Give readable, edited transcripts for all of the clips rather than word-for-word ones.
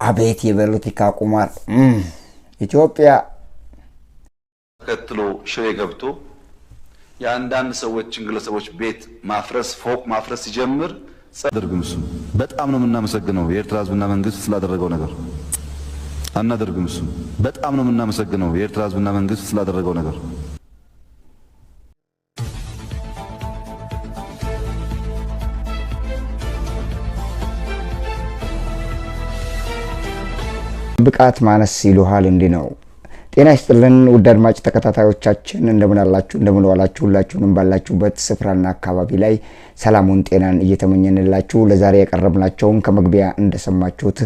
አቤት የፖለቲካ ቁማር ኢትዮጵያ ተከትሎ ሽሬ ገብቶ የአንዳንድ ሰዎችን ግለሰቦች ቤት ማፍረስ ፎቅ ማፍረስ ሲጀምር አናደርግም። እሱ በጣም ነው የምናመሰግነው የኤርትራ ሕዝብና መንግስት ስላደረገው ነገር አናደርግም። እሱ በጣም ነው የምናመሰግነው የኤርትራ ሕዝብና መንግስት ስላደረገው ነገር። ብቃት ማነስ ይሉሃል እንዲህ ነው። ጤና ይስጥልን ውድ አድማጭ ተከታታዮቻችን እንደምን አላችሁ እንደምን ዋላችሁ? ሁላችሁንም ባላችሁበት ስፍራና አካባቢ ላይ ሰላሙን ጤናን እየተመኘንላችሁ ለዛሬ ያቀረብናቸውን ከመግቢያ እንደሰማችሁት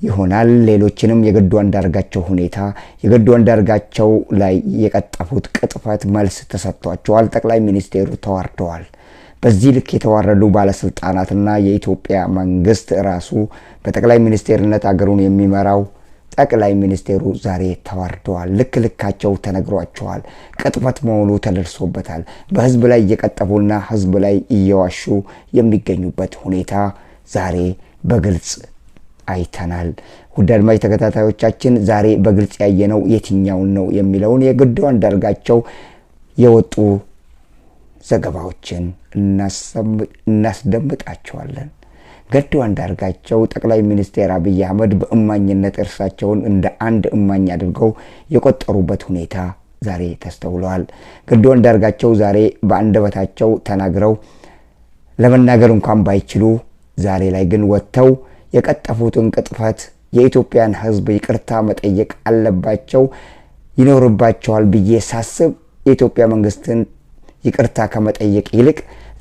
ይሆናል። ሌሎችንም የገዱ አንዳርጋቸው ሁኔታ የገዱ አንዳርጋቸው ላይ የቀጠፉት ቅጥፈት መልስ ተሰጥቷቸዋል። ጠቅላይ ሚኒስቴሩ ተዋርደዋል። በዚህ ልክ የተዋረዱ ባለስልጣናትና የኢትዮጵያ መንግስት ራሱ በጠቅላይ ሚኒስቴርነት አገሩን የሚመራው ጠቅላይ ሚኒስቴሩ ዛሬ ተዋርደዋል። ልካቸው ተነግሯቸዋል። ቅጥፈት መሆኑ ተደርሶበታል። በህዝብ ላይ እየቀጠፉና ህዝብ ላይ እየዋሹ የሚገኙበት ሁኔታ ዛሬ በግልጽ አይተናል። ውድ አድማጭ ተከታታዮቻችን ዛሬ በግልጽ ያየነው የትኛውን ነው የሚለውን የገዱ አንዳርጋቸው የወጡ ዘገባዎችን እናስደምጣቸዋለን። ገዱ አንዳርጋቸው ጠቅላይ ሚኒስቴር አብይ አህመድ በእማኝነት እርሳቸውን እንደ አንድ እማኝ አድርገው የቆጠሩበት ሁኔታ ዛሬ ተስተውሏል። ገዱ አንዳርጋቸው ዛሬ በአንደበታቸው ተናግረው ለመናገር እንኳን ባይችሉ ዛሬ ላይ ግን ወጥተው የቀጠፉትን ቅጥፈት የኢትዮጵያን ህዝብ ይቅርታ መጠየቅ አለባቸው ይኖርባቸዋል ብዬ ሳስብ የኢትዮጵያ መንግስትን ይቅርታ ከመጠየቅ ይልቅ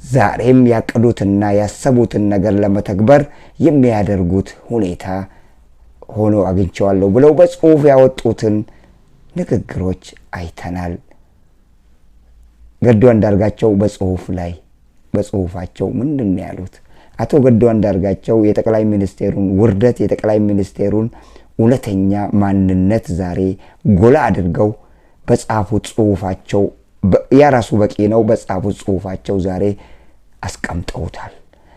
ዛሬም ያቀዱትና ያሰቡትን ነገር ለመተግበር የሚያደርጉት ሁኔታ ሆኖ አግኝቼዋለሁ ብለው በጽሁፍ ያወጡትን ንግግሮች አይተናል። ገዱ አንዳርጋቸው በጽሁፋቸው ምንድን ነው ያሉት? አቶ ገዱ አንዳርጋቸው የጠቅላይ ሚኒስቴሩን ውርደት የጠቅላይ ሚኒስቴሩን እውነተኛ ማንነት ዛሬ ጎላ አድርገው በጻፉት ጽሁፋቸው ያራሱ በቂ ነው። በጻፉት ጽሁፋቸው ዛሬ አስቀምጠውታል።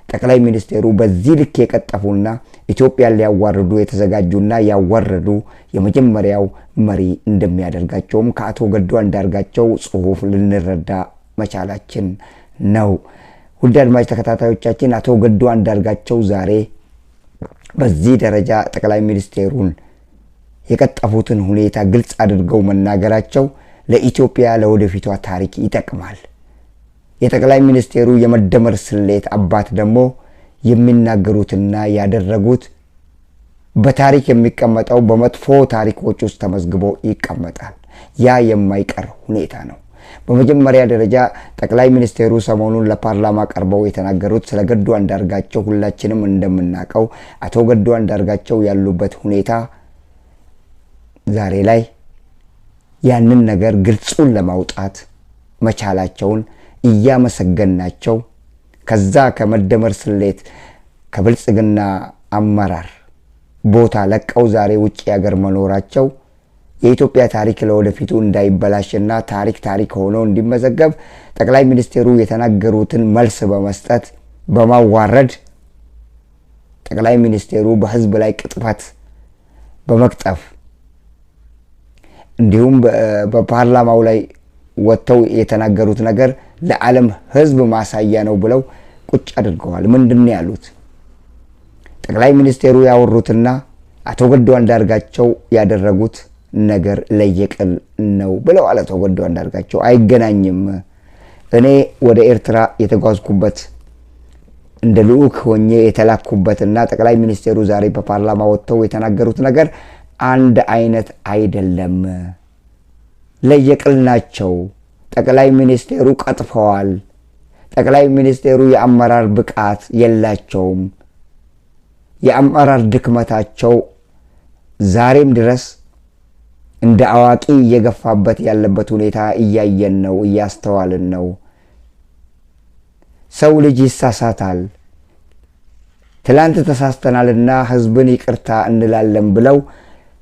ጠቅላይ ሚኒስቴሩ በዚህ ልክ የቀጠፉና ኢትዮጵያን ሊያዋርዱ የተዘጋጁና ያዋረዱ የመጀመሪያው መሪ እንደሚያደርጋቸውም ከአቶ ገዱ አንዳርጋቸው ጽሁፍ ልንረዳ መቻላችን ነው። ውድ አድማጭ ተከታታዮቻችን አቶ ገዱ አንዳርጋቸው ዛሬ በዚህ ደረጃ ጠቅላይ ሚኒስቴሩን የቀጠፉትን ሁኔታ ግልጽ አድርገው መናገራቸው ለኢትዮጵያ ለወደፊቷ ታሪክ ይጠቅማል። የጠቅላይ ሚኒስቴሩ የመደመር ስሌት አባት ደግሞ የሚናገሩትና ያደረጉት በታሪክ የሚቀመጠው በመጥፎ ታሪኮች ውስጥ ተመዝግቦ ይቀመጣል። ያ የማይቀር ሁኔታ ነው። በመጀመሪያ ደረጃ ጠቅላይ ሚኒስቴሩ ሰሞኑን ለፓርላማ ቀርበው የተናገሩት ስለ ገዱ አንዳርጋቸው ሁላችንም እንደምናውቀው አቶ ገዱ አንዳርጋቸው ያሉበት ሁኔታ ዛሬ ላይ ያንን ነገር ግልጹን ለማውጣት መቻላቸውን እያመሰገናቸው ከዛ ከመደመር ስሌት ከብልጽግና አመራር ቦታ ለቀው ዛሬ ውጪ ሀገር መኖራቸው የኢትዮጵያ ታሪክ ለወደፊቱ እንዳይበላሽና ታሪክ ሆኖ እንዲመዘገብ ጠቅላይ ሚኒስቴሩ የተናገሩትን መልስ በመስጠት በማዋረድ ጠቅላይ ሚኒስቴሩ በህዝብ ላይ ቅጥፈት በመቅጠፍ እንዲሁም በፓርላማው ላይ ወጥተው የተናገሩት ነገር ለዓለም ህዝብ ማሳያ ነው ብለው ቁጭ አድርገዋል። ምንድነው ያሉት? ጠቅላይ ሚኒስቴሩ ያወሩትና አቶ ገዱ አንዳርጋቸው ያደረጉት ነገር ለየቅል ነው ብለው አቶ ገዱ አንዳርጋቸው አይገናኝም። እኔ ወደ ኤርትራ የተጓዝኩበት እንደ ልዑክ ሆኜ የተላኩበትና ጠቅላይ ሚኒስቴሩ ዛሬ በፓርላማ ወጥተው የተናገሩት ነገር አንድ አይነት አይደለም፣ ለየቅል ናቸው። ጠቅላይ ሚኒስቴሩ ቀጥፈዋል። ጠቅላይ ሚኒስቴሩ የአመራር ብቃት የላቸውም። የአመራር ድክመታቸው ዛሬም ድረስ እንደ አዋቂ እየገፋበት ያለበት ሁኔታ እያየን ነው፣ እያስተዋልን ነው። ሰው ልጅ ይሳሳታል። ትላንት ተሳስተናልና ህዝብን ይቅርታ እንላለን ብለው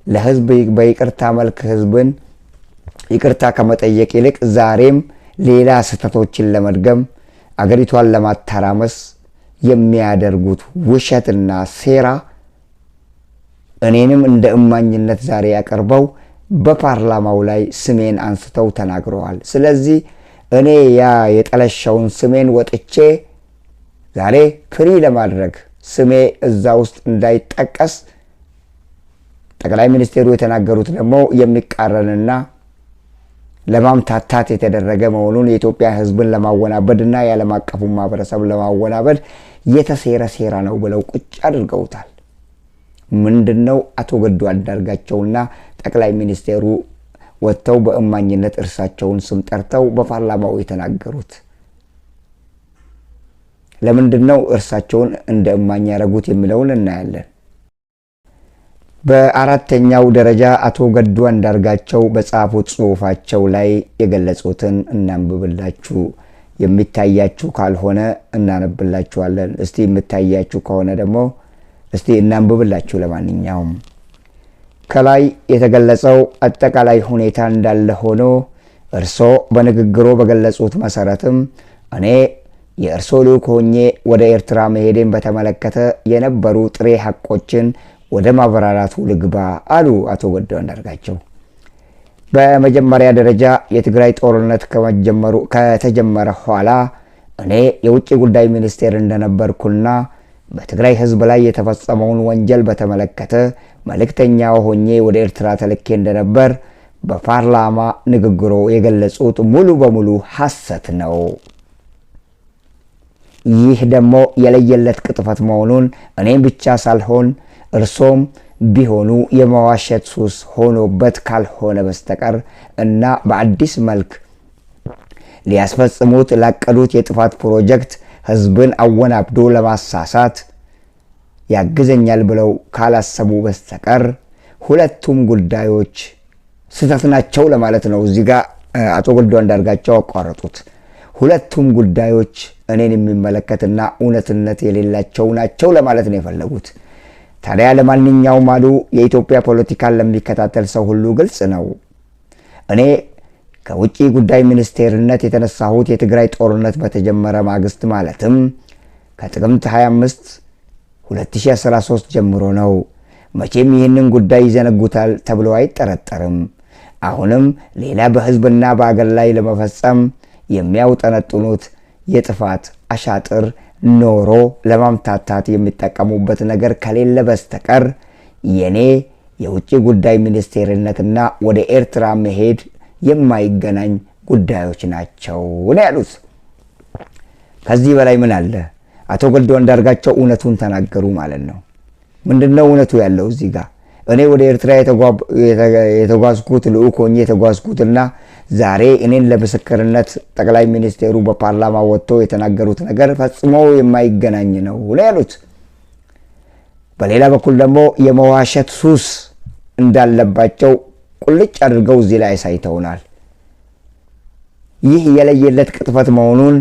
ለህዝብ በይቅርታ መልክ ህዝብን ይቅርታ ከመጠየቅ ይልቅ ዛሬም ሌላ ስህተቶችን ለመድገም አገሪቷን ለማተራመስ የሚያደርጉት ውሸትና ሴራ እኔንም እንደ እማኝነት ዛሬ ያቀርበው በፓርላማው ላይ ስሜን አንስተው ተናግረዋል። ስለዚህ እኔ ያ የጠለሸውን ስሜን ወጥቼ ዛሬ ፍሪ ለማድረግ ስሜ እዛ ውስጥ እንዳይጠቀስ ጠቅላይ ሚኒስቴሩ የተናገሩት ደግሞ የሚቃረንና ለማምታታት የተደረገ መሆኑን የኢትዮጵያ ሕዝብን ለማወናበድና የዓለም አቀፉ ማህበረሰብ ለማወናበድ የተሴረ ሴራ ነው ብለው ቁጭ አድርገውታል። ምንድነው አቶ ገዱ አንዳርጋቸውና ጠቅላይ ሚኒስቴሩ ወጥተው በእማኝነት እርሳቸውን ስም ጠርተው በፓርላማው የተናገሩት? ለምንድነው እርሳቸውን እንደ እማኝ ያደረጉት የሚለውን እናያለን። በአራተኛው ደረጃ አቶ ገዱ አንዳርጋቸው በጻፉት ጽሑፋቸው ላይ የገለጹትን እናንብብላችሁ። የሚታያችሁ ካልሆነ እናነብላችኋለን። እስቲ የምታያችሁ ከሆነ ደግሞ እስቲ እናንብብላችሁ። ለማንኛውም ከላይ የተገለጸው አጠቃላይ ሁኔታ እንዳለ ሆኖ እርሶ በንግግሮ በገለጹት መሰረትም እኔ የእርሶ ልዑክ ሆኜ ወደ ኤርትራ መሄዴን በተመለከተ የነበሩ ጥሬ ሐቆችን ወደ ማብራራቱ ልግባ አሉ አቶ ገዱ አንዳርጋቸው። በመጀመሪያ ደረጃ የትግራይ ጦርነት ከተጀመረ ኋላ እኔ የውጭ ጉዳይ ሚኒስቴር እንደነበርኩና በትግራይ ሕዝብ ላይ የተፈጸመውን ወንጀል በተመለከተ መልእክተኛ ሆኜ ወደ ኤርትራ ተልኬ እንደነበር በፓርላማ ንግግሮ የገለጹት ሙሉ በሙሉ ሐሰት ነው። ይህ ደግሞ የለየለት ቅጥፈት መሆኑን እኔም ብቻ ሳልሆን እርሶም ቢሆኑ የመዋሸት ሱስ ሆኖበት ካልሆነ በስተቀር እና በአዲስ መልክ ሊያስፈጽሙት ላቀዱት የጥፋት ፕሮጀክት ሕዝብን አወናብዶ ለማሳሳት ያግዘኛል ብለው ካላሰቡ በስተቀር ሁለቱም ጉዳዮች ስህተት ናቸው ለማለት ነው። እዚህ ጋር አቶ ገዱ አንዳርጋቸው አቋረጡት። ሁለቱም ጉዳዮች እኔን የሚመለከትና እውነትነት የሌላቸው ናቸው ለማለት ነው የፈለጉት። ታዲያ ለማንኛውም አሉ የኢትዮጵያ ፖለቲካን ለሚከታተል ሰው ሁሉ ግልጽ ነው። እኔ ከውጭ ጉዳይ ሚኒስቴርነት የተነሳሁት የትግራይ ጦርነት በተጀመረ ማግስት ማለትም ከጥቅምት 25 2013 ጀምሮ ነው። መቼም ይህንን ጉዳይ ይዘነጉታል ተብሎ አይጠረጠርም። አሁንም ሌላ በህዝብና በአገር ላይ ለመፈጸም የሚያውጠነጥኑት የጥፋት አሻጥር ኖሮ ለማምታታት የሚጠቀሙበት ነገር ከሌለ በስተቀር የኔ የውጭ ጉዳይ ሚኒስቴርነትና ወደ ኤርትራ መሄድ የማይገናኝ ጉዳዮች ናቸው ነው ያሉት። ከዚህ በላይ ምን አለ? አቶ ገዱ አንዳርጋቸው እውነቱን ተናገሩ ማለት ነው። ምንድነው እውነቱ ያለው እዚህ ጋር? እኔ ወደ ኤርትራ የተጓዝኩት ልዑክ ሆኜ የተጓዝኩትና ዛሬ እኔን ለምስክርነት ጠቅላይ ሚኒስቴሩ በፓርላማ ወጥተው የተናገሩት ነገር ፈጽሞ የማይገናኝ ነው ነው ያሉት። በሌላ በኩል ደግሞ የመዋሸት ሱስ እንዳለባቸው ቁልጭ አድርገው እዚህ ላይ አሳይተውናል። ይህ የለየለት ቅጥፈት መሆኑን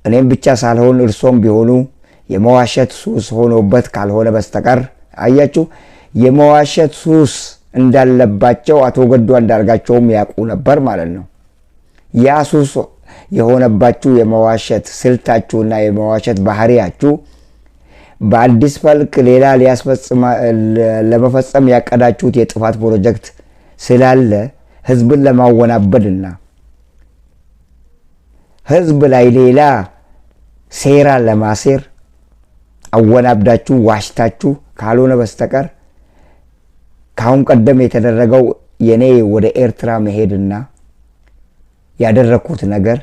እኔም ብቻ ሳልሆን እርሶም ቢሆኑ የመዋሸት ሱስ ሆኖበት ካልሆነ በስተቀር አያችሁ፣ የመዋሸት ሱስ እንዳለባቸው አቶ ገዱ አንዳርጋቸውም ያውቁ ነበር ማለት ነው። ያ ሱስ የሆነባችሁ የመዋሸት ስልታችሁና የመዋሸት ባህሪያችሁ በአዲስ መልክ ሌላ ለመፈጸም ያቀዳችሁት የጥፋት ፕሮጀክት ስላለ ህዝብን ለማወናበድና ህዝብ ላይ ሌላ ሴራ ለማሴር አወናብዳችሁ ዋሽታችሁ ካልሆነ በስተቀር ካሁን ቀደም የተደረገው የኔ ወደ ኤርትራ መሄድና ያደረኩት ነገር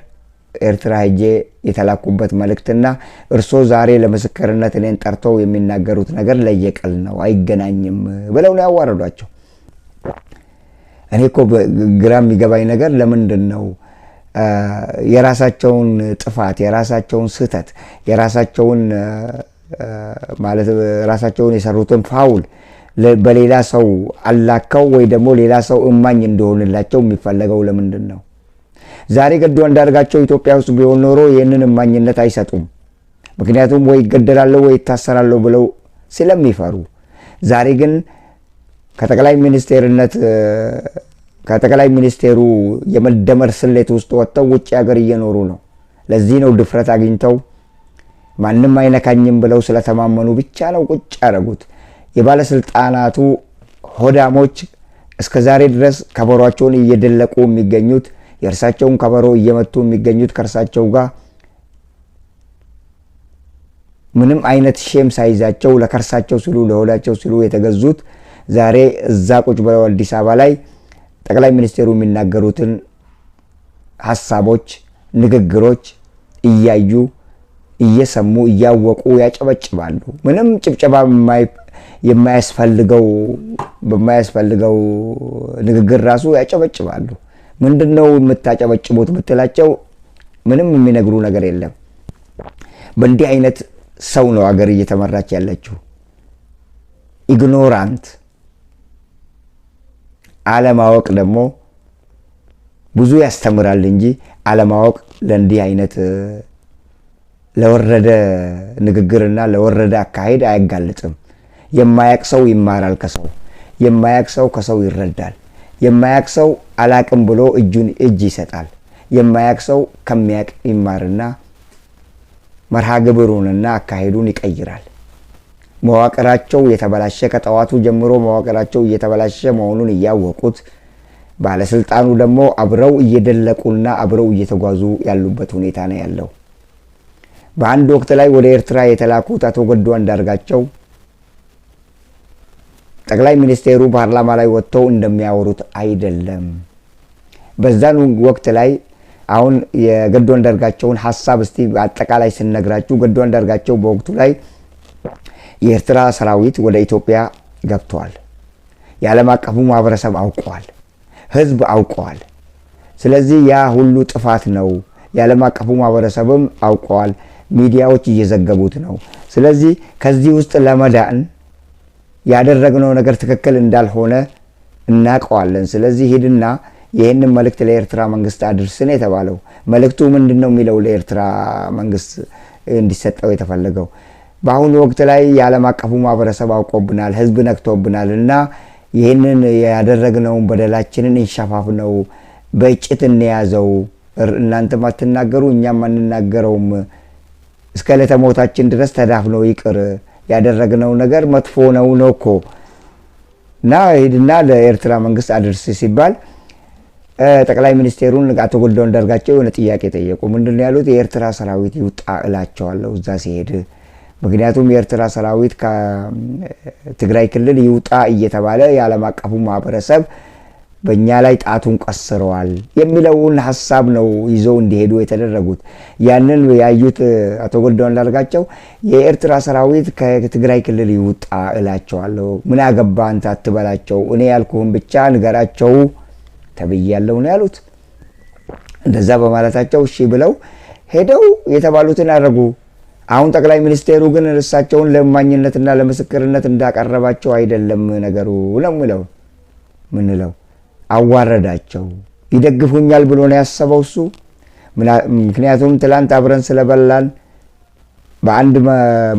ኤርትራ ሄጄ የተላኩበት መልእክትና እርሶ ዛሬ ለምስክርነት እኔን ጠርተው የሚናገሩት ነገር ለየቀል ነው፣ አይገናኝም ብለው ነው ያዋረዷቸው። እኔ እኮ ግራ የሚገባኝ ነገር ለምንድን ነው የራሳቸውን ጥፋት የራሳቸውን ስህተት የራሳቸውን ማለት ራሳቸውን የሰሩትን ፋውል በሌላ ሰው አላከው ወይ ደግሞ ሌላ ሰው እማኝ እንደሆነላቸው የሚፈለገው ለምንድን ነው? ዛሬ ገዱ አንዳርጋቸው ኢትዮጵያ ውስጥ ቢሆን ኖሮ ይህንን እማኝነት አይሰጡም። ምክንያቱም ወይ ይገደላለሁ ወይ ይታሰራለሁ ብለው ስለሚፈሩ። ዛሬ ግን ከጠቅላይ ሚኒስቴሩ የመደመር ስሌት ውስጥ ወጥተው ውጭ ሀገር እየኖሩ ነው። ለዚህ ነው ድፍረት አግኝተው ማንም አይነካኝም ብለው ስለተማመኑ ብቻ ነው ቁጭ ያደረጉት። የባለስልጣናቱ ሆዳሞች እስከ ዛሬ ድረስ ከበሮአቸውን እየደለቁ የሚገኙት የእርሳቸውን ከበሮ እየመቱ የሚገኙት ከእርሳቸው ጋር ምንም አይነት ሼም ሳይዛቸው ለከርሳቸው ሲሉ ለሆዳቸው ሲሉ የተገዙት ዛሬ እዛ ቁጭ ብለው አዲስ አበባ ላይ ጠቅላይ ሚኒስቴሩ የሚናገሩትን ሐሳቦች ንግግሮች እያዩ እየሰሙ እያወቁ ያጨበጭባሉ። ምንም ጭብጨባ በማያስፈልገው ንግግር ራሱ ያጨበጭባሉ። ምንድነው የምታጨበጭቡት ብትላቸው ምንም የሚነግሩ ነገር የለም። በእንዲህ አይነት ሰው ነው አገር እየተመራች ያለችው። ኢግኖራንት አለማወቅ ደግሞ ብዙ ያስተምራል እንጂ አለማወቅ ለእንዲህ አይነት ለወረደ ንግግርና ለወረደ አካሄድ አያጋልጥም። የማያቅ ሰው ይማራል ከሰው፣ የማያቅ ሰው ከሰው ይረዳል። የማያቅ ሰው አላቅም ብሎ እጅ ይሰጣል። የማያቅ ሰው ከሚያቅ ይማርና መርሃ ግብሩንና አካሄዱን ይቀይራል። መዋቅራቸው የተበላሸ ከጠዋቱ ጀምሮ መዋቅራቸው እየተበላሸ መሆኑን እያወቁት ባለስልጣኑ ደግሞ አብረው እየደለቁና አብረው እየተጓዙ ያሉበት ሁኔታ ነው ያለው። በአንድ ወቅት ላይ ወደ ኤርትራ የተላኩት አቶ ገዱ አንዳርጋቸው ጠቅላይ ሚኒስቴሩ ፓርላማ ላይ ወጥተው እንደሚያወሩት አይደለም። በዛን ወቅት ላይ አሁን የገዱ አንዳርጋቸውን ሐሳብ እስቲ አጠቃላይ ስነግራችሁ ገዱ አንዳርጋቸው በወቅቱ ላይ የኤርትራ ሰራዊት ወደ ኢትዮጵያ ገብቷል። የዓለም አቀፉ ማህበረሰብ አውቀዋል፣ ህዝብ አውቀዋል። ስለዚህ ያ ሁሉ ጥፋት ነው። የዓለም አቀፉ ማህበረሰብም አውቀዋል፣ ሚዲያዎች እየዘገቡት ነው። ስለዚህ ከዚህ ውስጥ ለመዳን ያደረግነው ነገር ትክክል እንዳልሆነ እናውቀዋለን። ስለዚህ ሂድና ይህንን መልእክት ለኤርትራ መንግስት አድርስን የተባለው መልእክቱ ምንድነው የሚለው ለኤርትራ መንግስት እንዲሰጠው የተፈለገው በአሁኑ ወቅት ላይ የዓለም አቀፉ ማህበረሰብ አውቆብናል፣ ህዝብ ነክቶብናል እና ይህንን ያደረግነውን በደላችንን እንሸፋፍነው፣ በእጭት እንያዘው፣ እናንተም አትናገሩ እኛም አንናገረውም፣ እስከ ዕለተ ሞታችን ድረስ ተዳፍነው ይቅር፣ ያደረግነው ነገር መጥፎ ነው እኮ እና ሂድና ለኤርትራ መንግስት አድርስ ሲባል ጠቅላይ ሚኒስቴሩን አቶ ገዱ አንዳርጋቸው የሆነ ጥያቄ ጠየቁ። ምንድነው ያሉት? የኤርትራ ሰራዊት ይውጣ እላቸዋለሁ እዛ ሲሄድ። ምክንያቱም የኤርትራ ሰራዊት ከትግራይ ክልል ይውጣ እየተባለ የዓለም አቀፉ ማህበረሰብ በእኛ ላይ ጣቱን ቀስረዋል የሚለውን ሐሳብ ነው ይዘው እንዲሄዱ የተደረጉት። ያንን ያዩት አቶ ገዱ አንዳርጋቸው የኤርትራ ሰራዊት ከትግራይ ክልል ይውጣ እላቸዋለሁ፣ ምን አገባ አንተ አትበላቸው፣ እኔ ያልኩህን ብቻ ንገራቸው ተብያለሁ ነው ያሉት። እንደዛ በማለታቸው እሺ ብለው ሄደው የተባሉትን አደረጉ። አሁን ጠቅላይ ሚኒስቴሩ ግን እርሳቸውን ለማኝነትና ለምስክርነት እንዳቀረባቸው አይደለም ነገሩ ነው ምንለው። አዋረዳቸው። ይደግፉኛል ብሎ ነው ያሰበው እሱ። ምክንያቱም ትላንት አብረን ስለበላን በአንድ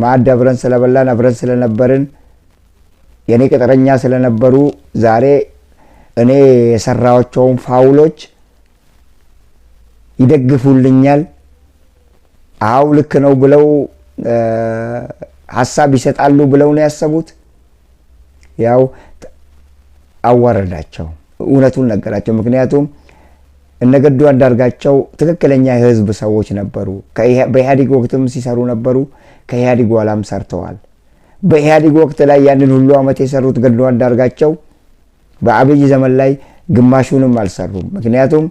ማዕድ አብረን ስለበላን አብረን ስለነበርን የኔ ቅጥረኛ ስለነበሩ ዛሬ እኔ የሰራቸውን ፋውሎች ይደግፉልኛል፣ አው ልክ ነው ብለው ሐሳብ ይሰጣሉ ብለው ነው ያሰቡት። ያው አዋረዳቸው፣ እውነቱን ነገራቸው። ምክንያቱም እነ ገዱ አንዳርጋቸው ትክክለኛ የህዝብ ሰዎች ነበሩ። በኢህአዴግ ወቅትም ሲሰሩ ነበሩ፣ ከኢህአዴግ በኋላም ሰርተዋል። በኢህአዴግ ወቅት ላይ ያንን ሁሉ አመት የሰሩት ገዱ አንዳርጋቸው በአብይ ዘመን ላይ ግማሹንም አልሰሩም። ምክንያቱም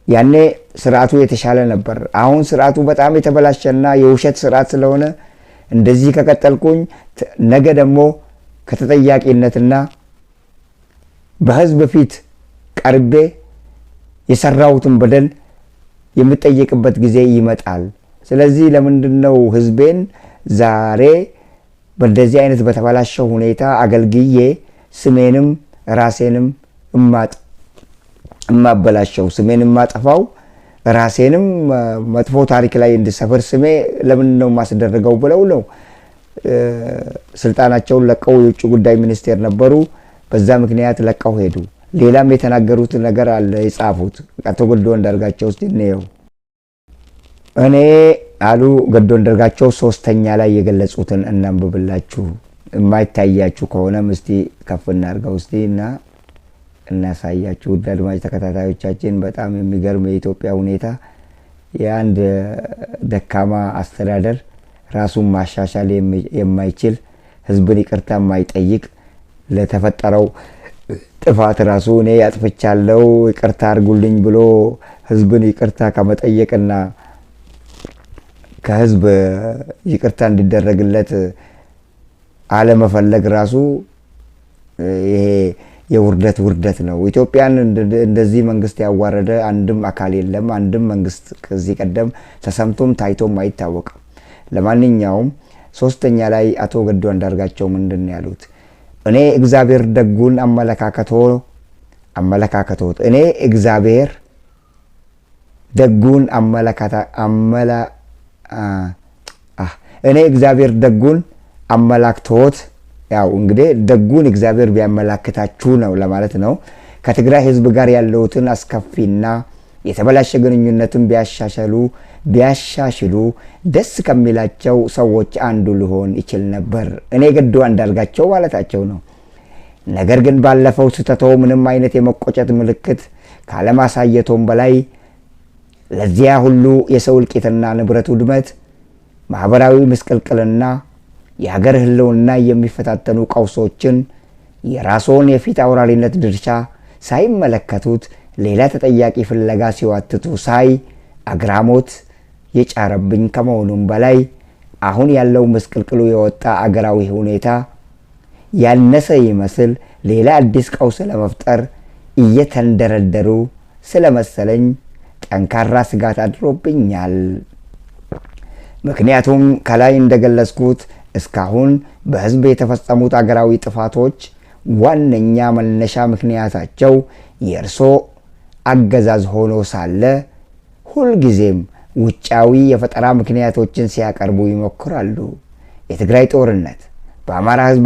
ያኔ ስርዓቱ የተሻለ ነበር። አሁን ስርዓቱ በጣም የተበላሸና የውሸት ስርዓት ስለሆነ እንደዚህ ከቀጠልኩኝ ነገ ደግሞ ከተጠያቂነትና በህዝብ ፊት ቀርቤ የሰራሁትን በደል የምጠየቅበት ጊዜ ይመጣል። ስለዚህ ለምንድነው ህዝቤን ዛሬ በእንደዚህ አይነት በተበላሸው ሁኔታ አገልግዬ ስሜንም ራሴንም እማበላሸው፣ ስሜንም ማጠፋው፣ ራሴንም መጥፎ ታሪክ ላይ እንድሰፍር ስሜ ለምንድነው ማስደረገው ብለው ነው ስልጣናቸውን ለቀው የውጭ ጉዳይ ሚኒስቴር ነበሩ። በዛ ምክንያት ለቀው ሄዱ። ሌላም የተናገሩት ነገር አለ የጻፉት አቶ ገዱ አንዳርጋቸው ውስጥ ነው። እኔ አሉ ገዱ አንዳርጋቸው ሶስተኛ ላይ የገለጹትን እናንብብላችሁ የማይታያችሁ ከሆነም እስቲ ከፍ እናድርገው እስቲ እና እናሳያችሁ። ውድ አድማጭ ተከታታዮቻችን በጣም የሚገርም የኢትዮጵያ ሁኔታ የአንድ ደካማ አስተዳደር ራሱን ማሻሻል የማይችል ህዝብን ይቅርታ የማይጠይቅ ለተፈጠረው ጥፋት ራሱ እኔ ያጥፍቻለሁ ይቅርታ አድርጉልኝ ብሎ ህዝብን ይቅርታ ከመጠየቅና ከህዝብ ይቅርታ እንዲደረግለት አለመፈለግ ራሱ ይሄ ውርደት ነው። ኢትዮጵያን እንደዚህ መንግስት ያዋረደ አንድም አካል የለም። አንድም መንግስት ከዚህ ቀደም ተሰምቶም ታይቶም አይታወቅም። ለማንኛውም ሶስተኛ ላይ አቶ ገዱ አንዳርጋቸው ምንድን ያሉት? እኔ እግዚአብሔር ደጉን አመለካከቶት እኔ እግዚአብሔር ደጉን እኔ እግዚአብሔር ደጉን አመላክቶት ያው እንግዲህ ደጉን እግዚአብሔር ቢያመላክታችሁ ነው ለማለት ነው። ከትግራይ ህዝብ ጋር ያለውትን አስከፊና የተበላሸ ግንኙነትን ቢያሻሽሉ ደስ ከሚላቸው ሰዎች አንዱ ሊሆን ይችል ነበር። እኔ ገዱ አንዳርጋቸው ማለታቸው ነው። ነገር ግን ባለፈው ስተተው ምንም አይነት የመቆጨት ምልክት ካለማሳየቶም በላይ ለዚያ ሁሉ የሰው እልቂትና ንብረት ውድመት፣ ማህበራዊ ምስቅልቅልና የሀገር ህልውና የሚፈታተኑ ቀውሶችን የራስዎን የፊት አውራሪነት ድርሻ ሳይመለከቱት ሌላ ተጠያቂ ፍለጋ ሲዋትቱ ሳይ አግራሞት የጫረብኝ ከመሆኑም በላይ አሁን ያለው ምስቅልቅሉ የወጣ አገራዊ ሁኔታ ያነሰ ይመስል ሌላ አዲስ ቀውስ ለመፍጠር እየተንደረደሩ ስለመሰለኝ ጠንካራ ስጋት አድሮብኛል። ምክንያቱም ከላይ እንደገለጽኩት እስካሁን በህዝብ የተፈጸሙት አገራዊ ጥፋቶች ዋነኛ መነሻ ምክንያታቸው የእርሶ አገዛዝ ሆኖ ሳለ ሁልጊዜም ውጫዊ የፈጠራ ምክንያቶችን ሲያቀርቡ ይሞክራሉ። የትግራይ ጦርነት፣ በአማራ ህዝብ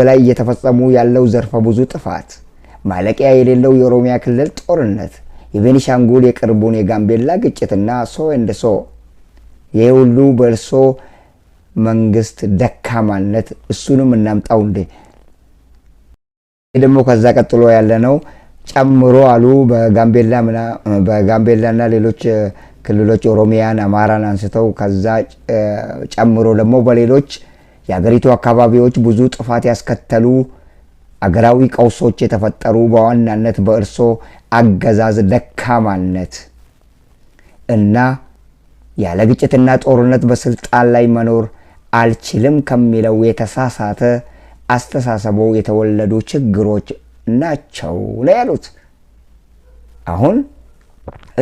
ላይ እየተፈጸሙ ያለው ዘርፈ ብዙ ጥፋት፣ ማለቂያ የሌለው የኦሮሚያ ክልል ጦርነት፣ የቤኒሻንጉል የቅርቡን የጋምቤላ ግጭትና ይህ ሁሉ በእርሶ መንግስት ደካማነት እሱንም እናምጣው እንዴ? ደግሞ ከዛ ቀጥሎ ያለ ነው ጨምሮ አሉ በጋምቤላና ሌሎች ክልሎች ኦሮሚያን፣ አማራን አንስተው ከዛ ጨምሮ ደግሞ በሌሎች የሀገሪቱ አካባቢዎች ብዙ ጥፋት ያስከተሉ አገራዊ ቀውሶች የተፈጠሩ በዋናነት በእርሶ አገዛዝ ደካማነት እና ያለ ግጭትና ጦርነት በስልጣን ላይ መኖር አልችልም ከሚለው የተሳሳተ አስተሳሰቦ የተወለዱ ችግሮች ናቸው ነው ያሉት። አሁን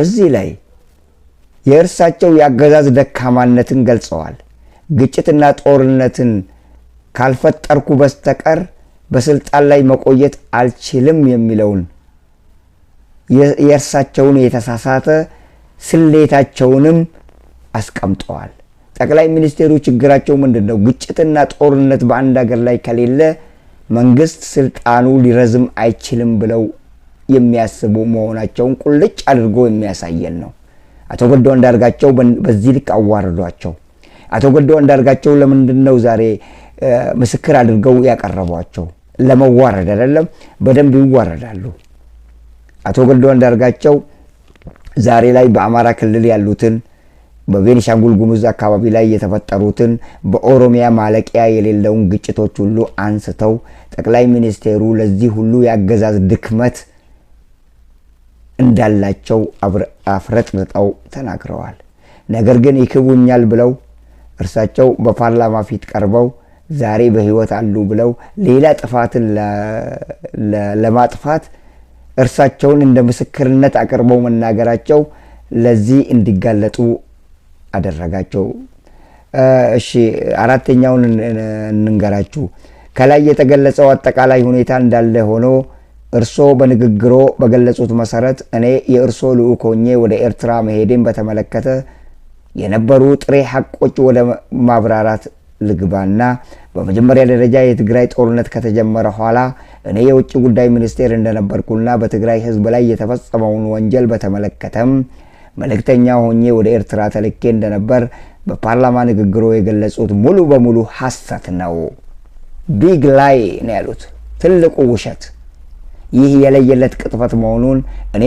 እዚህ ላይ የእርሳቸው የአገዛዝ ደካማነትን ገልጸዋል። ግጭትና ጦርነትን ካልፈጠርኩ በስተቀር በስልጣን ላይ መቆየት አልችልም የሚለውን የእርሳቸውን የተሳሳተ ስሌታቸውንም አስቀምጠዋል። ጠቅላይ ሚኒስቴሩ ችግራቸው ምንድነው? ግጭትና ጦርነት በአንድ ሀገር ላይ ከሌለ መንግስት ስልጣኑ ሊረዝም አይችልም ብለው የሚያስቡ መሆናቸውን ቁልጭ አድርጎ የሚያሳየን ነው። አቶ ገዱ አንዳርጋቸው በዚህ ልክ አዋረዷቸው። አቶ ገዱ አንዳርጋቸው ለምንድነው ዛሬ ምስክር አድርገው ያቀረቧቸው? ለመዋረድ አይደለም፣ በደንብ ይዋረዳሉ። አቶ ገዱ አንዳርጋቸው ዛሬ ላይ በአማራ ክልል ያሉትን፣ በቤኒሻንጉል ጉሙዝ አካባቢ ላይ የተፈጠሩትን፣ በኦሮሚያ ማለቂያ የሌለውን ግጭቶች ሁሉ አንስተው ጠቅላይ ሚኒስቴሩ ለዚህ ሁሉ ያገዛዝ ድክመት እንዳላቸው አፍረጥርጠው ተናግረዋል። ነገር ግን ይክቡኛል ብለው እርሳቸው በፓርላማ ፊት ቀርበው ዛሬ በህይወት አሉ ብለው ሌላ ጥፋትን ለማጥፋት እርሳቸውን እንደ ምስክርነት አቅርበው መናገራቸው ለዚህ እንዲጋለጡ አደረጋቸው። እሺ አራተኛውን እንንገራችሁ። ከላይ የተገለጸው አጠቃላይ ሁኔታ እንዳለ ሆኖ እርሶ በንግግሮ በገለጹት መሰረት እኔ የእርሶ ልዑክ ሆኜ ወደ ኤርትራ መሄድን በተመለከተ የነበሩ ጥሬ ሐቆች ወደ ማብራራት ልግባና በመጀመሪያ ደረጃ የትግራይ ጦርነት ከተጀመረ ኋላ እኔ የውጭ ጉዳይ ሚኒስቴር እንደነበርኩና በትግራይ ህዝብ ላይ የተፈጸመውን ወንጀል በተመለከተም መልእክተኛ ሆኜ ወደ ኤርትራ ተልኬ እንደነበር በፓርላማ ንግግሩ የገለጹት ሙሉ በሙሉ ሐሰት ነው። ቢግ ላይ ነው ያሉት፣ ትልቁ ውሸት። ይህ የለየለት ቅጥፈት መሆኑን እኔ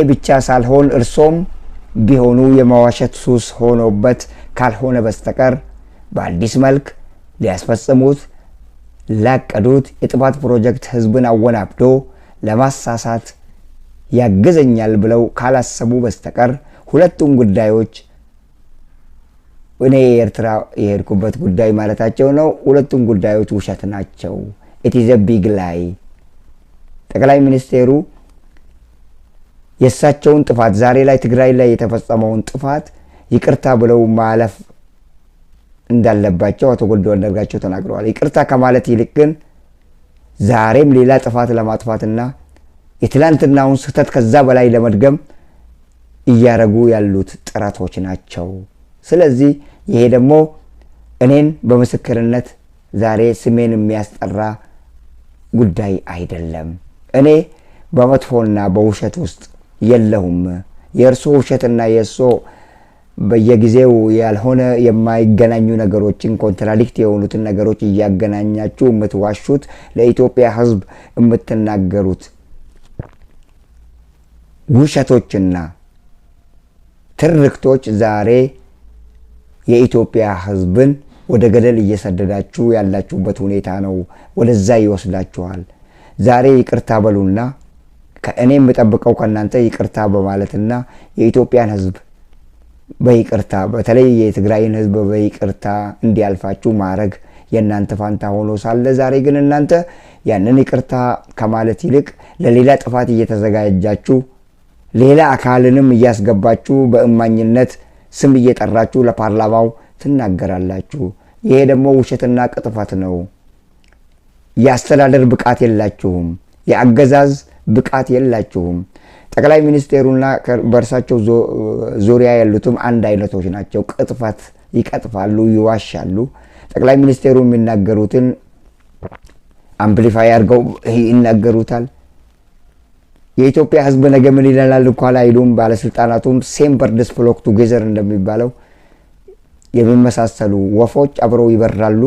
ብቻም ሳልሆን እርሶም ቢሆኑ የመዋሸት ሱስ ሆኖበት ካልሆነ በስተቀር በአዲስ መልክ ሊያስፈጽሙት ላቀዱት የጥፋት ፕሮጀክት ህዝብን አወናብዶ ለማሳሳት ያግዘኛል ብለው ካላሰቡ በስተቀር ሁለቱም ጉዳዮች እኔ ኤርትራ የሄድኩበት ጉዳይ ማለታቸው ነው። ሁለቱም ጉዳዮች ውሸት ናቸው። it is a big lie። ጠቅላይ ሚኒስቴሩ የሳቸውን ጥፋት ዛሬ ላይ ትግራይ ላይ የተፈጸመውን ጥፋት ይቅርታ ብለው ማለፍ እንዳለባቸው አቶ ገዱ አንዳርጋቸው ተናግረዋል። ይቅርታ ከማለት ይልቅ ግን ዛሬም ሌላ ጥፋት ለማጥፋትና የትላንትናውን ስህተት ከዛ በላይ ለመድገም እያረጉ ያሉት ጥረቶች ናቸው። ስለዚህ ይሄ ደግሞ እኔን በምስክርነት ዛሬ ስሜን የሚያስጠራ ጉዳይ አይደለም። እኔ በመጥፎና በውሸት ውስጥ የለሁም። የእርሶ ውሸትና የእርሶ በየጊዜው ያልሆነ የማይገናኙ ነገሮችን ኮንትራዲክት የሆኑትን ነገሮች እያገናኛችሁ የምትዋሹት ለኢትዮጵያ ሕዝብ የምትናገሩት ውሸቶችና ትርክቶች ዛሬ የኢትዮጵያ ሕዝብን ወደ ገደል እየሰደዳችሁ ያላችሁበት ሁኔታ ነው። ወደዛ ይወስዳችኋል። ዛሬ ይቅርታ በሉና ከእኔ የምጠብቀው ከናንተ ይቅርታ በማለትና የኢትዮጵያን ሕዝብ በይቅርታ በተለይ የትግራይን ሕዝብ በይቅርታ እንዲያልፋችሁ ማድረግ የናንተ ፋንታ ሆኖ ሳለ ዛሬ ግን እናንተ ያንን ይቅርታ ከማለት ይልቅ ለሌላ ጥፋት እየተዘጋጃችሁ ሌላ አካልንም እያስገባችሁ በእማኝነት ስም እየጠራችሁ ለፓርላማው ትናገራላችሁ። ይሄ ደግሞ ውሸትና ቅጥፈት ነው። የአስተዳደር ብቃት የላችሁም። የአገዛዝ ብቃት የላችሁም። ጠቅላይ ሚኒስቴሩና በእርሳቸው ዙሪያ ያሉትም አንድ አይነቶች ናቸው። ቅጥፈት ይቀጥፋሉ፣ ይዋሻሉ። ጠቅላይ ሚኒስቴሩ የሚናገሩትን አምፕሊፋይ አድርገው ይናገሩታል። የኢትዮጵያ ሕዝብ ነገ ምን ይላል እንኳን አይሉም። ባለስልጣናቱም ሴም በርድስ ፍሎክ ቱጌዘር እንደሚባለው የሚመሳሰሉ ወፎች አብረው ይበራሉ።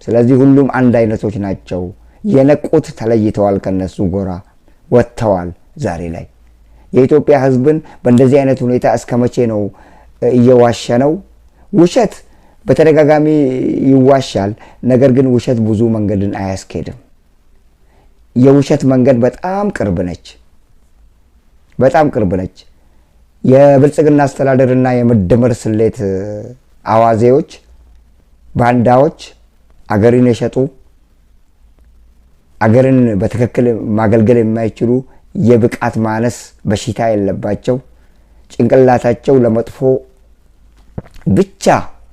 ስለዚህ ሁሉም አንድ አይነቶች ናቸው። የነቁት ተለይተዋል፣ ከነሱ ጎራ ወጥተዋል። ዛሬ ላይ የኢትዮጵያ ሕዝብን በእንደዚህ አይነት ሁኔታ እስከ መቼ ነው እየዋሸ ነው? ውሸት በተደጋጋሚ ይዋሻል። ነገር ግን ውሸት ብዙ መንገድን አያስኬድም። የውሸት መንገድ በጣም ቅርብ ነች፣ በጣም ቅርብ ነች። የብልጽግና አስተዳደርና የመደመር ስሌት አዋዜዎች፣ ባንዳዎች፣ አገርን የሸጡ አገርን በትክክል ማገልገል የማይችሉ የብቃት ማነስ በሽታ የለባቸው ጭንቅላታቸው ለመጥፎ ብቻ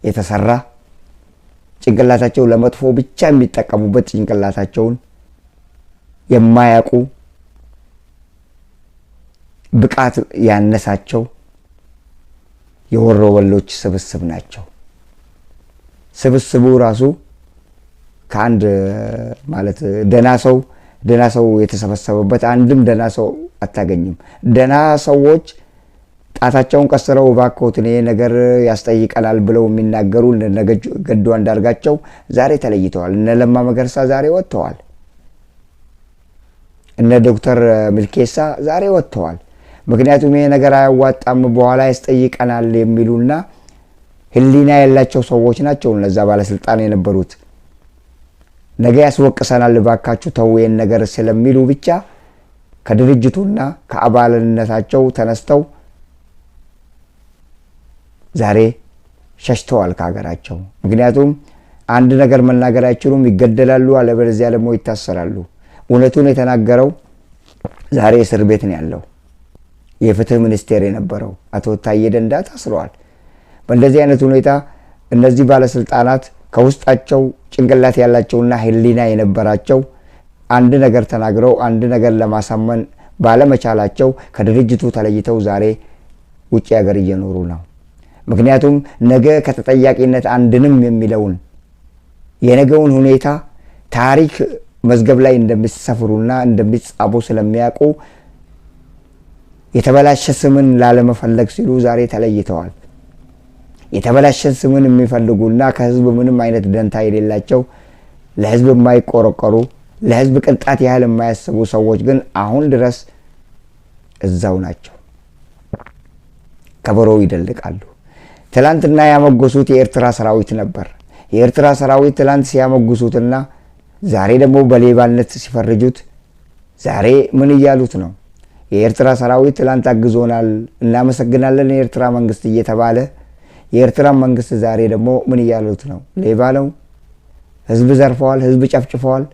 የተሰራ ጭንቅላታቸው ለመጥፎ ብቻ የሚጠቀሙበት ጭንቅላታቸውን የማያውቁ ብቃት ያነሳቸው የወሮበሎች ስብስብ ናቸው። ስብስቡ ራሱ ከአንድ ማለት ደና ሰው የተሰበሰበበት አንድም ደና ሰው አታገኝም። ደና ሰዎች ጣታቸውን ቀስረው እባክዎት እኔ ነገር ያስጠይቀናል ብለው የሚናገሩ እነ ገዱ አንዳርጋቸው ዛሬ ተለይተዋል። እነ ለማ መገርሳ ዛሬ ወጥተዋል። እነ ዶክተር ሚልኬሳ ዛሬ ወጥተዋል። ምክንያቱም ይሄ ነገር አያዋጣም በኋላ ያስጠይቀናል የሚሉና ህሊና ያላቸው ሰዎች ናቸው እነዛ ባለስልጣን የነበሩት። ነገ ያስወቅሰናል ባካችሁ ተውየን ነገር ስለሚሉ ብቻ ከድርጅቱና ከአባልነታቸው ተነስተው ዛሬ ሸሽተዋል ከሀገራቸው። ምክንያቱም አንድ ነገር መናገር አይችሉም፣ ይገደላሉ፣ አለበለዚያ ደግሞ ይታሰራሉ። እውነቱን የተናገረው ዛሬ እስር ቤት ነው ያለው የፍትህ ሚኒስቴር የነበረው አቶ ታዬ ደንዳ ታስረዋል። በእንደዚህ አይነት ሁኔታ እነዚህ ባለስልጣናት ከውስጣቸው ጭንቅላት ያላቸውና ህሊና የነበራቸው አንድ ነገር ተናግረው አንድ ነገር ለማሳመን ባለመቻላቸው ከድርጅቱ ተለይተው ዛሬ ውጪ ሀገር እየኖሩ ነው። ምክንያቱም ነገ ከተጠያቂነት አንድንም የሚለውን የነገውን ሁኔታ ታሪክ መዝገብ ላይ እንደሚሰፍሩና እንደሚጻፉ ስለሚያውቁ የተበላሸ ስምን ላለመፈለግ ሲሉ ዛሬ ተለይተዋል። የተበላሸ ስምን የሚፈልጉና ከህዝብ ምንም አይነት ደንታ የሌላቸው ለህዝብ የማይቆረቆሩ ለህዝብ ቅንጣት ያህል የማያስቡ ሰዎች ግን አሁን ድረስ እዛው ናቸው። ከበሮ ይደልቃሉ። ትላንትና ያመጎሱት የኤርትራ ሰራዊት ነበር። የኤርትራ ሰራዊት ትላንት ሲያመጉሱትና ዛሬ ደግሞ በሌባነት ሲፈርጁት ዛሬ ምን እያሉት ነው? የኤርትራ ሰራዊት ትላንት አግዞናል እናመሰግናለን የኤርትራ መንግስት እየተባለ የኤርትራ መንግስት ዛሬ ደግሞ ምን እያሉት ነው? ሌባ ነው፣ ህዝብ ዘርፈዋል፣ ህዝብ ጨፍጭፈዋል።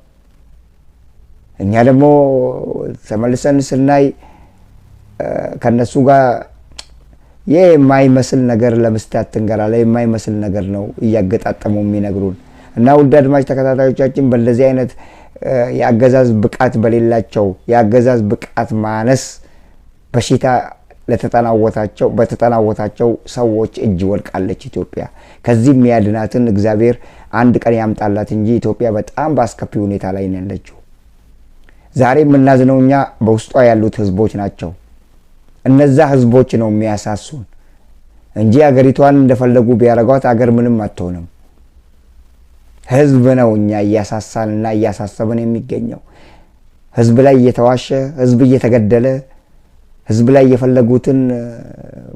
እኛ ደግሞ ተመልሰን ስናይ ከነሱ ጋር የማይመስል ነገር ለምስታት ትንገራ ላይ የማይመስል ነገር ነው እያገጣጠሙ የሚነግሩን። እና ውድ አድማጭ ተከታታዮቻችን በእንደዚህ አይነት የአገዛዝ ብቃት በሌላቸው የአገዛዝ ብቃት ማነስ በሽታ በተጠናወታቸው ሰዎች እጅ ወድቃለች ኢትዮጵያ። ከዚህ የሚያድናትን እግዚአብሔር አንድ ቀን ያምጣላት እንጂ ኢትዮጵያ በጣም በአስከፊ ሁኔታ ላይ ነው ያለችው። ዛሬ የምናዝነው እኛ በውስጧ ያሉት ህዝቦች ናቸው። እነዛ ህዝቦች ነው የሚያሳሱን እንጂ አገሪቷን እንደፈለጉ ቢያረጓት አገር ምንም አትሆንም። ህዝብ ነው እኛ እያሳሳንና እያሳሰበን የሚገኘው። ህዝብ ላይ እየተዋሸ ህዝብ እየተገደለ ህዝብ ላይ የፈለጉትን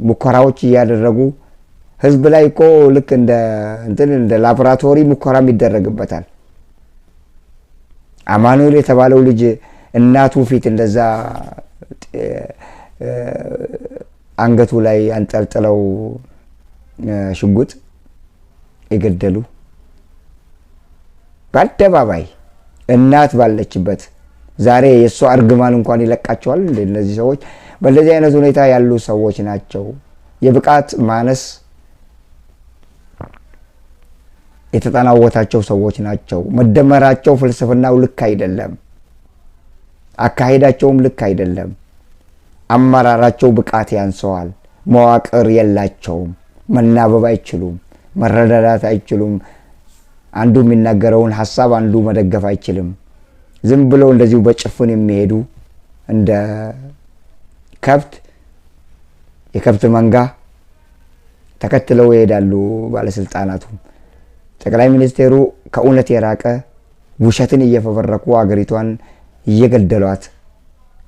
ሙከራዎች እያደረጉ ህዝብ ላይ እኮ ልክ እንደ ላቦራቶሪ ሙከራም ይደረግበታል። አማኑኤል የተባለው ልጅ እናቱ ፊት እንደዛ አንገቱ ላይ አንጠልጥለው ሽጉጥ የገደሉ በአደባባይ እናት ባለችበት ዛሬ የእሷ እርግማን እንኳን ይለቃቸዋል። እነዚህ ሰዎች በእንደዚህ አይነት ሁኔታ ያሉ ሰዎች ናቸው። የብቃት ማነስ የተጠናወታቸው ሰዎች ናቸው። መደመራቸው ፍልስፍናው ልክ አይደለም። አካሄዳቸውም ልክ አይደለም። አመራራቸው ብቃት ያንሰዋል። መዋቅር የላቸውም። መናበብ አይችሉም። መረዳዳት አይችሉም። አንዱ የሚናገረውን ሐሳብ አንዱ መደገፍ አይችልም። ዝም ብለው እንደዚሁ በጭፍን የሚሄዱ እንደ ከብት የከብት መንጋ ተከትለው ይሄዳሉ ባለስልጣናቱ። ጠቅላይ ሚኒስቴሩ ከእውነት የራቀ ውሸትን እየፈበረኩ አገሪቷን እየገደሏት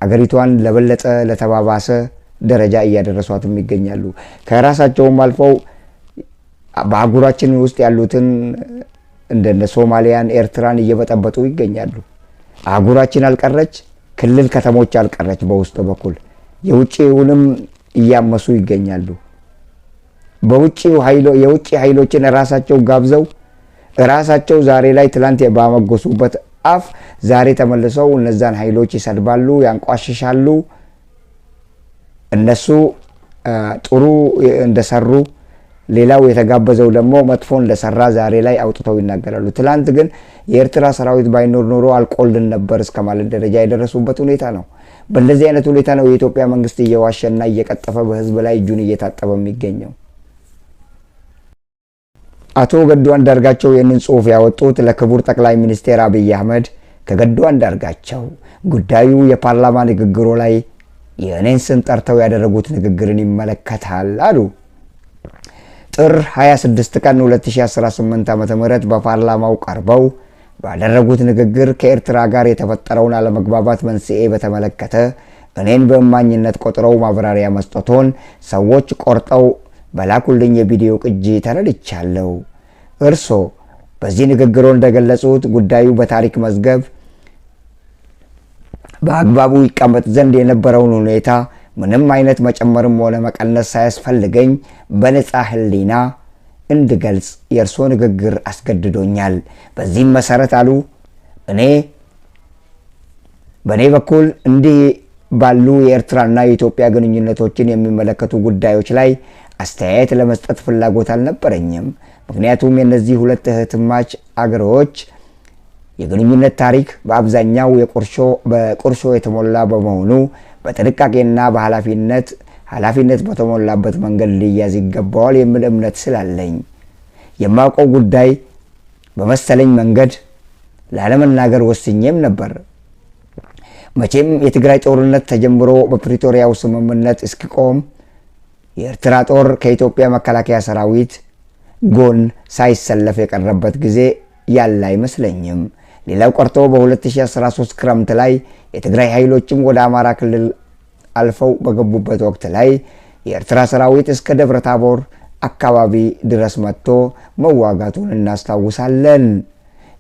አገሪቷን ለበለጠ ለተባባሰ ደረጃ እያደረሷትም ይገኛሉ። ከራሳቸውም አልፈው በአህጉራችን ውስጥ ያሉትን እንደነ ሶማሊያን፣ ኤርትራን እየበጠበጡ ይገኛሉ። አህጉራችን አልቀረች፣ ክልል ከተሞች አልቀረች። በውስጥ በኩል የውጭውንም እያመሱ ይገኛሉ። የውጭ ኃይሎችን ራሳቸው ጋብዘው ራሳቸው ዛሬ ላይ ትላንት ባመጎሱበት አፍ ዛሬ ተመልሰው እነዛን ኃይሎች ይሰድባሉ፣ ያንቋሽሻሉ። እነሱ ጥሩ እንደሰሩ ሌላው የተጋበዘው ደግሞ መጥፎ እንደሰራ ዛሬ ላይ አውጥተው ይናገራሉ። ትላንት ግን የኤርትራ ሰራዊት ባይኖር ኖሮ አልቆልን ነበር እስከማለት ደረጃ የደረሱበት ሁኔታ ነው። በእንደዚህ አይነት ሁኔታ ነው የኢትዮጵያ መንግስት እየዋሸና እየቀጠፈ በህዝብ ላይ እጁን እየታጠበ የሚገኘው። አቶ ገዱ አንዳርጋቸው ይህንን ጽሑፍ ያወጡት ለክቡር ጠቅላይ ሚኒስቴር አብይ አህመድ ከገዱ አንዳርጋቸው ጉዳዩ የፓርላማ ንግግሩ ላይ የእኔን ስም ጠርተው ያደረጉት ንግግርን ይመለከታል አሉ። ጥር 26 ቀን 2018 ዓ.ም በፓርላማው ቀርበው ባደረጉት ንግግር ከኤርትራ ጋር የተፈጠረውን አለመግባባት መንስኤ በተመለከተ እኔን በእማኝነት ቆጥረው ማብራሪያ መስጠቶን ሰዎች ቆርጠው በላኩልኝ የቪዲዮ ቅጂ ተረድቻለሁ። እርሶ በዚህ ንግግሮ እንደገለጹት ጉዳዩ በታሪክ መዝገብ በአግባቡ ይቀመጥ ዘንድ የነበረውን ሁኔታ ምንም አይነት መጨመርም ሆነ መቀነስ ሳያስፈልገኝ በነፃ ህሊና እንድገልጽ የእርሶ ንግግር አስገድዶኛል። በዚህም መሰረት አሉ በእኔ በኩል እንዲህ ባሉ የኤርትራና የኢትዮጵያ ግንኙነቶችን የሚመለከቱ ጉዳዮች ላይ አስተያየት ለመስጠት ፍላጎት አልነበረኝም። ምክንያቱም የነዚህ ሁለት እህትማች አገሮች የግንኙነት ታሪክ በአብዛኛው በቁርሾ የተሞላ በመሆኑ በጥንቃቄና ኃላፊነት በተሞላበት መንገድ ሊያዝ ይገባዋል የሚል እምነት ስላለኝ የማውቀው ጉዳይ በመሰለኝ መንገድ ላለመናገር ወስኜም ነበር። መቼም የትግራይ ጦርነት ተጀምሮ በፕሪቶሪያው ስምምነት እስኪቆም የኤርትራ ጦር ከኢትዮጵያ መከላከያ ሰራዊት ጎን ሳይሰለፍ የቀረበት ጊዜ ያለ አይመስለኝም። ሌላው ቀርቶ በ2013 ክረምት ላይ የትግራይ ኃይሎችም ወደ አማራ ክልል አልፈው በገቡበት ወቅት ላይ የኤርትራ ሰራዊት እስከ ደብረ ታቦር አካባቢ ድረስ መጥቶ መዋጋቱን እናስታውሳለን።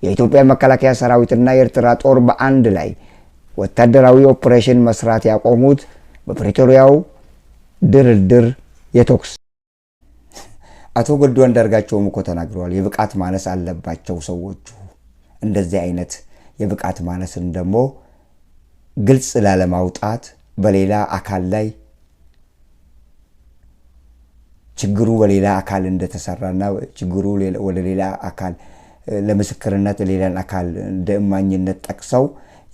የኢትዮጵያ መከላከያ ሰራዊትና የኤርትራ ጦር በአንድ ላይ ወታደራዊ ኦፕሬሽን መስራት ያቆሙት በፕሪቶሪያው ድርድር የተኩስ አቶ ገዱ አንዳርጋቸውም እኮ ተናግረዋል። የብቃት ማነስ አለባቸው ሰዎቹ። እንደዚህ አይነት የብቃት ማነስን ደግሞ ግልጽ ላለማውጣት በሌላ አካል ላይ ችግሩ በሌላ አካል እንደተሰራና ችግሩ ወደ ሌላ አካል ለምስክርነት ሌላን አካል እንደ እማኝነት ጠቅሰው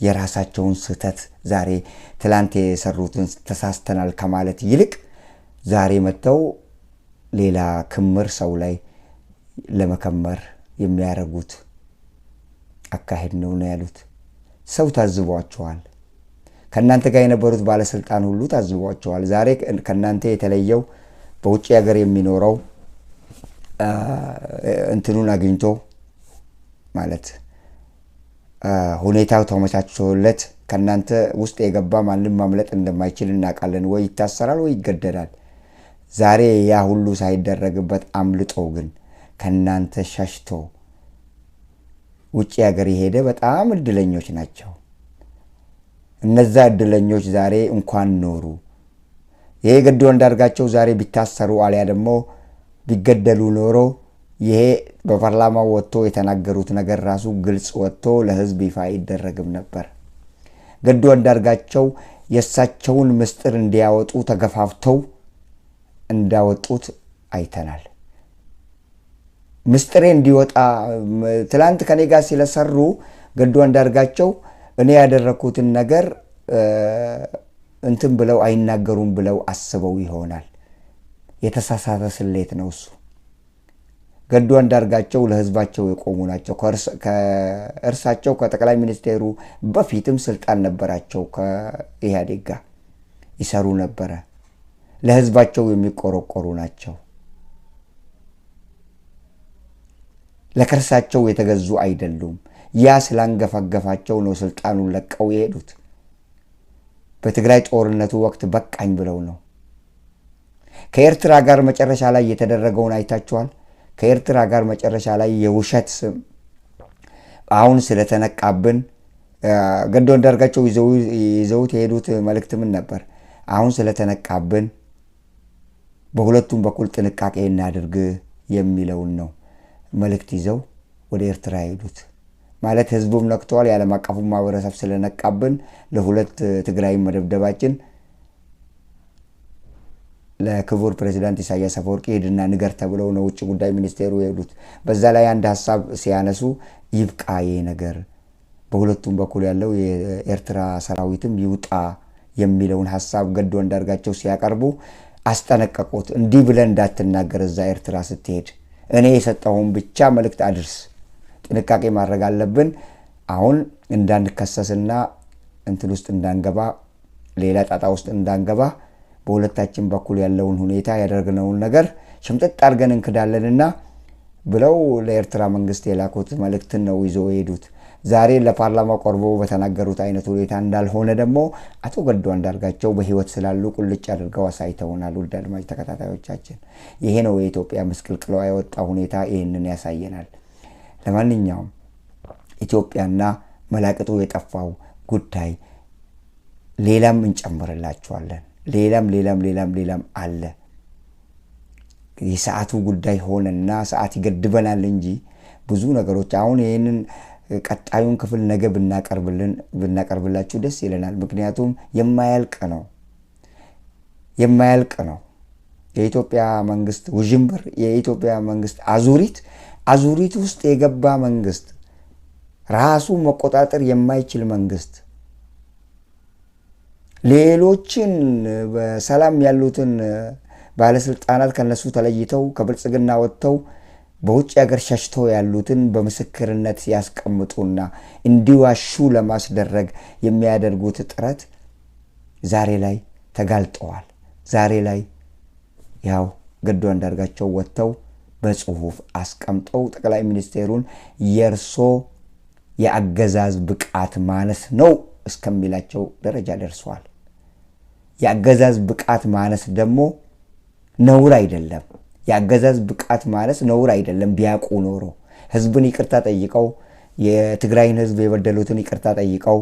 የራሳቸውን ስህተት ዛሬ ትላንት የሰሩትን ተሳስተናል ከማለት ይልቅ ዛሬ መጥተው ሌላ ክምር ሰው ላይ ለመከመር የሚያረጉት አካሄድ ነው ያሉት። ሰው ታዝቧቸዋል። ከናንተ ጋር የነበሩት ባለስልጣን ሁሉ ታዝቧቸዋል። ዛሬ ከናንተ የተለየው በውጭ ሀገር የሚኖረው እንትኑን አግኝቶ ማለት ሁኔታው ተመቻችቶለት ከናንተ ውስጥ የገባ ማንም ማምለጥ እንደማይችል እናውቃለን። ወይ ይታሰራል ወይ ይገደላል። ዛሬ ያ ሁሉ ሳይደረግበት አምልጦ ግን ከናንተ ሸሽቶ ውጭ ሀገር የሄደ በጣም እድለኞች ናቸው። እነዛ እድለኞች ዛሬ እንኳን ኖሩ። ይሄ ገዱ አንዳርጋቸው ዛሬ ቢታሰሩ አልያ ደግሞ ቢገደሉ ኖሮ ይሄ በፓርላማው ወጥቶ የተናገሩት ነገር ራሱ ግልጽ ወጥቶ ለህዝብ ይፋ ይደረግም ነበር። ገዱ አንዳርጋቸው የሳቸውን ምስጢር እንዲያወጡ ተገፋፍተው እንዳወጡት አይተናል። ምስጢሬ እንዲወጣ ትላንት ከኔ ጋር ስለሰሩ ገዱ አንዳርጋቸው እኔ ያደረኩትን ነገር እንትን ብለው አይናገሩም ብለው አስበው ይሆናል። የተሳሳተ ስሌት ነው እሱ። ገዱ አንዳርጋቸው ለህዝባቸው የቆሙ ናቸው። ከእርሳቸው ከጠቅላይ ሚኒስቴሩ በፊትም ስልጣን ነበራቸው። ከኢህአዴግ ጋር ይሰሩ ነበረ። ለህዝባቸው የሚቆረቆሩ ናቸው። ለከርሳቸው የተገዙ አይደሉም። ያ ስላንገፋገፋቸው ነው ስልጣኑን ለቀው የሄዱት። በትግራይ ጦርነቱ ወቅት በቃኝ ብለው ነው። ከኤርትራ ጋር መጨረሻ ላይ የተደረገውን አይታችኋል። ከኤርትራ ጋር መጨረሻ ላይ የውሸት ስም አሁን ስለተነቃብን ገዱ አንዳርጋቸው ይዘውት የሄዱት መልእክት ምን ነበር? አሁን ስለተነቃብን በሁለቱም በኩል ጥንቃቄ እናድርግ የሚለውን ነው መልእክት ይዘው ወደ ኤርትራ ሄዱት። ማለት ህዝቡም ነቅቷል። የዓለም አቀፉ ማህበረሰብ ስለነቃብን ለሁለት ትግራይ መደብደባችን ለክቡር ፕሬዝዳንት ኢሳያስ አፈወርቂ ሄድና ንገር ተብለው ነው ውጭ ጉዳይ ሚኒስቴሩ የሄዱት። በዛ ላይ አንድ ሐሳብ ሲያነሱ ይብቃዬ ነገር በሁለቱም በኩል ያለው የኤርትራ ሰራዊትም ይውጣ የሚለውን ሐሳብ ገዱ አንዳርጋቸው ሲያቀርቡ አስጠነቀቁት። እንዲህ ብለን እንዳትናገር እዛ ኤርትራ ስትሄድ እኔ የሰጠውን ብቻ መልእክት አድርስ፣ ጥንቃቄ ማድረግ አለብን። አሁን እንዳንከሰስና እንትን ውስጥ እንዳንገባ ሌላ ጣጣ ውስጥ እንዳንገባ በሁለታችን በኩል ያለውን ሁኔታ ያደረግነውን ነገር ሽምጥጥ አድርገን እንክዳለንና ብለው ለኤርትራ መንግስት የላኩት መልእክትን ነው ይዘው የሄዱት። ዛሬ ለፓርላማ ቆርቦ በተናገሩት አይነት ሁኔታ እንዳልሆነ ደግሞ አቶ ገዱ አንዳርጋቸው በህይወት ስላሉ ቁልጭ አድርገው አሳይተውናል። ውድ አድማጭ ተከታታዮቻችን ይሄ ነው የኢትዮጵያ ምስቅልቅሏ የወጣ ሁኔታ ይህንን ያሳየናል። ለማንኛውም ኢትዮጵያና መላቅጡ የጠፋው ጉዳይ ሌላም እንጨምርላችኋለን። ሌላም አለ። የሰዓቱ ጉዳይ ሆነና ሰዓት ይገድበናል እንጂ ብዙ ነገሮች አሁን ይህንን ቀጣዩን ክፍል ነገ ብናቀርብላችሁ ደስ ይለናል። ምክንያቱም የማያልቅ ነው። የኢትዮጵያ መንግስት ውዥንብር፣ የኢትዮጵያ መንግስት አዙሪት ውስጥ የገባ መንግስት፣ ራሱ መቆጣጠር የማይችል መንግስት፣ ሌሎችን በሰላም ያሉትን ባለስልጣናት ከነሱ ተለይተው ከብልጽግና ወጥተው በውጭ ሀገር ሸሽተው ያሉትን በምስክርነት ያስቀምጡና እንዲዋሹ ለማስደረግ የሚያደርጉት ጥረት ዛሬ ላይ ተጋልጠዋል። ዛሬ ላይ ያው ገዱ አንዳርጋቸው ወጥተው በጽሁፍ አስቀምጠው ጠቅላይ ሚኒስቴሩን የርሶ የአገዛዝ ብቃት ማነስ ነው እስከሚላቸው ደረጃ ደርሷል። የአገዛዝ ብቃት ማነስ ደግሞ ነውር አይደለም። የአገዛዝ ብቃት ማነስ ነውር አይደለም። ቢያቁ ኖሮ ህዝብን ይቅርታ ጠይቀው የትግራይን ህዝብ የበደሉትን ይቅርታ ጠይቀው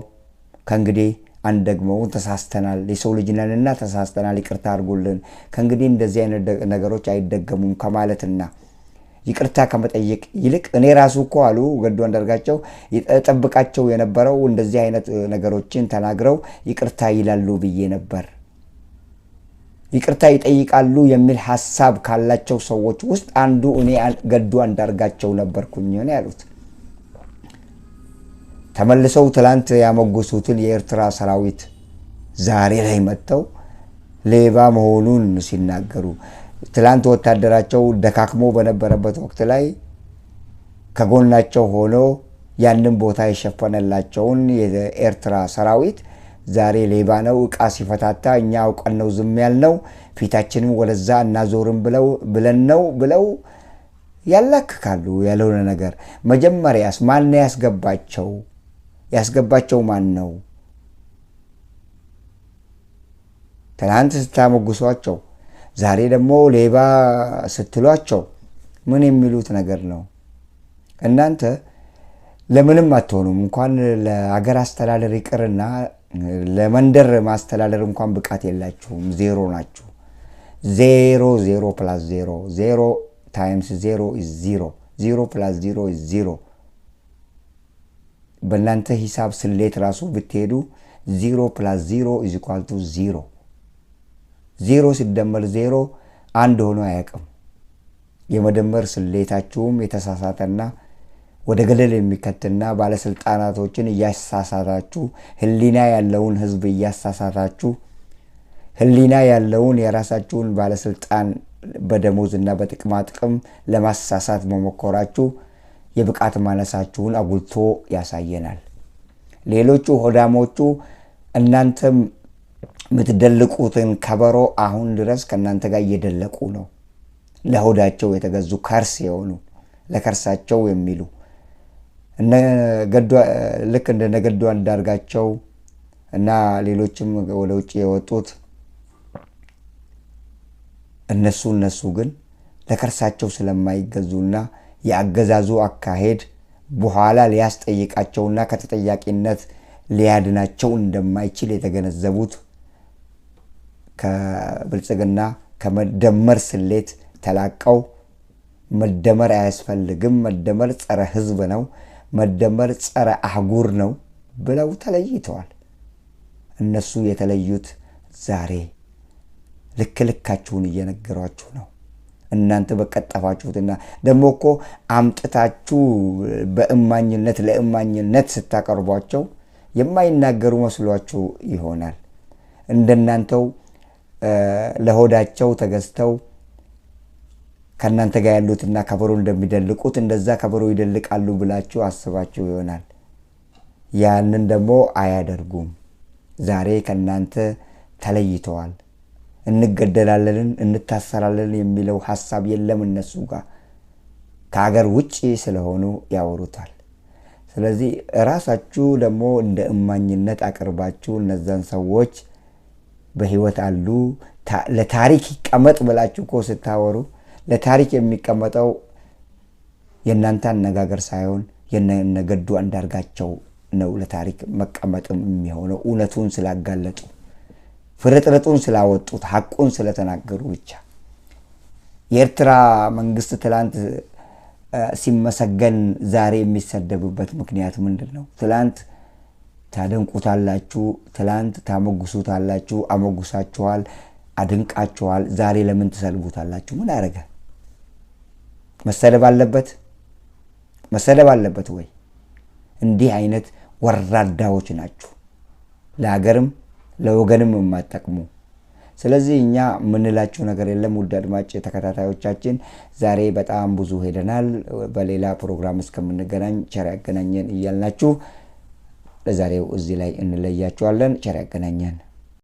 ከእንግዲህ አንደግመው ተሳስተናል፣ የሰው ልጅ ነንና ተሳስተናል፣ ይቅርታ አድርጉልን፣ ከእንግዲህ እንደዚህ አይነት ነገሮች አይደገሙም ከማለትና ይቅርታ ከመጠየቅ ይልቅ እኔ ራሱ እኮ አሉ ገዱ አንዳርጋቸው ይጠብቃቸው የነበረው እንደዚህ አይነት ነገሮችን ተናግረው ይቅርታ ይላሉ ብዬ ነበር። ይቅርታ ይጠይቃሉ የሚል ሐሳብ ካላቸው ሰዎች ውስጥ አንዱ እኔ ገዱ አንዳርጋቸው ነበርኩኝ ነው ያሉት። ተመልሰው ትላንት ያመጎሱትን የኤርትራ ሰራዊት ዛሬ ላይ መጥተው ሌባ መሆኑን ሲናገሩ ትላንት ወታደራቸው ደካክሞ በነበረበት ወቅት ላይ ከጎናቸው ሆኖ ያንን ቦታ የሸፈነላቸውን የኤርትራ ሰራዊት ዛሬ ሌባ ነው ዕቃ ሲፈታታ እኛ አውቀን ነው ዝም ያልነው ፊታችንን ወደዛ እናዞርም ብለው ያላክካሉ ያለውን ነገር። መጀመሪያስ ማን ያስገባቸው ማን ነው? ትላንት ስታመጉሷቸው ዛሬ ደግሞ ሌባ ስትሏቸው ምን የሚሉት ነገር ነው? እናንተ ለምንም አትሆኑም። እንኳን ለአገር አስተዳደር ይቅርና ለመንደር ማስተዳደር እንኳን ብቃት የላችሁም። ዜሮ ናችሁ። 0 + 0 0 times 0 is 0 0 + 0 is 0 በእናንተ ሂሳብ ስሌት ራሱ ብትሄዱ 0 + 0 is equal to 0 0 ሲደመር 0 አንድ ሆኖ አያውቅም። የመደመር ስሌታችሁም የተሳሳተና ወደ ገደል የሚከትና ባለስልጣናቶችን እያሳሳታችሁ ህሊና ያለውን ህዝብ እያሳሳታችሁ ህሊና ያለውን የራሳችሁን ባለስልጣን በደሞዝና በጥቅማ ጥቅም ለማሳሳት መሞከራችሁ የብቃት ማነሳችሁን አጉልቶ ያሳየናል። ሌሎቹ ሆዳሞቹ እናንተም ምትደልቁትን ከበሮ አሁን ድረስ ከናንተ ጋር እየደለቁ ነው። ለሆዳቸው የተገዙ ከርስ የሆኑ ለከርሳቸው የሚሉ ልክ እንደ ገዱ አንዳርጋቸው እና ሌሎችም ወደ ውጭ የወጡት እነሱ ግን ለከርሳቸው ስለማይገዙና የአገዛዙ አካሄድ በኋላ ሊያስጠይቃቸውና ከተጠያቂነት ሊያድናቸው እንደማይችል የተገነዘቡት ከብልጽግና ከመደመር ስሌት ተላቀው መደመር አያስፈልግም፣ መደመር ጸረ ህዝብ ነው፣ መደመር ጸረ አህጉር ነው ብለው ተለይተዋል። እነሱ የተለዩት ዛሬ ልክልካችሁን እየነገሯችሁ ነው። እናንተ በቀጠፋችሁትና ደግሞ እኮ አምጥታችሁ በእማኝነት ለእማኝነት ስታቀርቧቸው የማይናገሩ መስሏችሁ ይሆናል። እንደናንተው ለሆዳቸው ተገዝተው ከናንተ ጋር ያሉትና ከበሮ እንደሚደልቁት እንደዛ ከበሮ ይደልቃሉ ብላችሁ አስባችሁ ይሆናል። ያንን ደግሞ አያደርጉም። ዛሬ ከናንተ ተለይተዋል። እንገደላለን እንታሰራለን የሚለው ሐሳብ የለም እነሱ ጋር። ከሀገር ውጪ ስለሆኑ ያወሩታል። ስለዚህ ራሳችሁ ደግሞ እንደ እማኝነት አቅርባችሁ እነዛን ሰዎች በህይወት አሉ ለታሪክ ይቀመጥ ብላችሁ እኮ ስታወሩ ለታሪክ የሚቀመጠው የእናንተ አነጋገር ሳይሆን የነገዱ አንዳርጋቸው ነው ለታሪክ መቀመጥም የሚሆነው። እውነቱን ስላጋለጡ ፍርጥርጡን ስላወጡት ሐቁን ስለተናገሩ ብቻ። የኤርትራ መንግስት ትላንት ሲመሰገን ዛሬ የሚሰደብበት ምክንያት ምንድነው? ትላንት ታደንቁታላችሁ፣ ትላንት ታመጉሱታላችሁ፣ አመጉሳችኋል፣ አድንቃችኋል። ዛሬ ለምን ትሰልቡታላችሁ? ምን አረገ? መሰደብ አለበት ወይ? እንዲህ አይነት ወራዳዎች ናችሁ። ለሀገርም ለወገንም የማትጠቅሙ ስለዚህ እኛ ምንላችሁ ነገር የለም። ውድ አድማጭ ተከታታዮቻችን ዛሬ በጣም ብዙ ሄደናል። በሌላ ፕሮግራም እስከምንገናኝ ቸር ያገናኘን እያልናችሁ ለዛሬው እዚህ ላይ እንለያችኋለን። ቸር ያገናኘን።